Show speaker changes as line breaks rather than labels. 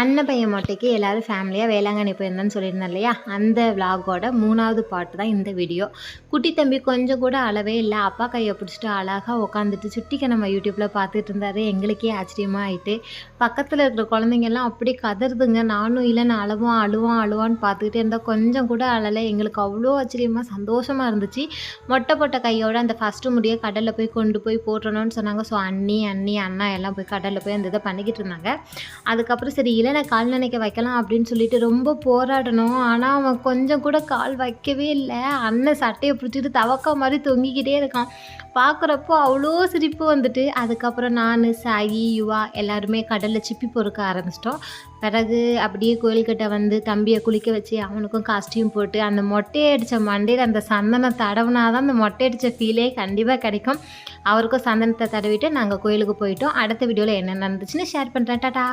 அன்னப்பையன் மொட்டைக்கு எல்லோரும் ஃபேமிலியாக வேளாங்கண்ணி போயிருந்தேன்னு சொல்லியிருந்தேன் இல்லையா, அந்த விலாகோட 3வது பார்ட் தான் இந்த வீடியோ. குட்டி தம்பி கொஞ்சம் கூட அளவே இல்லை, அப்பா கையை பிடிச்சிட்டு அழகாக உட்காந்துட்டு சுட்டிக்க நம்ம யூடியூப்பில் பார்த்துட்டு இருந்தார். எங்களுக்கே ஆச்சரியமாக ஆகிட்டு பக்கத்தில் இருக்கிற குழந்தைங்கெல்லாம் அப்படி கதறுதுங்க. நானும் இல்லை நான் அழுவான்னு பார்த்துக்கிட்டே இருந்தால் கொஞ்சம் கூட அழலை. எங்களுக்கு அவ்வளோ ஆச்சரியமாக சந்தோஷமாக இருந்துச்சு. மொட்டை போட்ட கையோட அந்த ஃபஸ்ட்டு முடியை கடலில் போய் கொண்டு போய் போட்டுறணும்னு சொன்னாங்க. ஸோ அண்ணி அண்ணா எல்லாம் போய் கடலில் போய் அந்த இதை பண்ணிக்கிட்டு இருந்தாங்க. அதுக்கப்புறம் சரி இல்லைனா கால் நினைக்க வைக்கலாம் அப்படின்னு சொல்லிட்டு ரொம்ப போராடணும். ஆனால் அவன் கொஞ்சம் கூட கால் வைக்கவே இல்லை. அண்ணன் சட்டையை பிடிச்சிட்டு தவக்கா மாதிரி தொங்கிக்கிட்டே இருக்கான். பார்க்குறப்போ அவ்வளோ சிரிப்பு வந்துட்டு அதுக்கப்புறம் நான் சாயி யுவா எல்லாருமே கடலில் சிப்பி பொறுக்க ஆரம்பிச்சிட்டோம். பிறகு அப்படியே கோயில்கிட்ட வந்து தம்பியை குளிக்க வச்சு அவனுக்கும் காஸ்டியூம் போட்டு அந்த மொட்டையை அடித்த மண்டையில் அந்த சந்தனம் தடவுனாதான் அந்த மொட்டை அடித்த ஃபீலே கண்டிப்பாக கிடைக்கும். அவருக்கும் சந்தனத்தை தடவிட்டு நாங்கள் கோயிலுக்கு போயிட்டோம். அடுத்த வீடியோவில் என்ன நடந்துச்சுன்னு ஷேர் பண்ணுறேன். டாடா.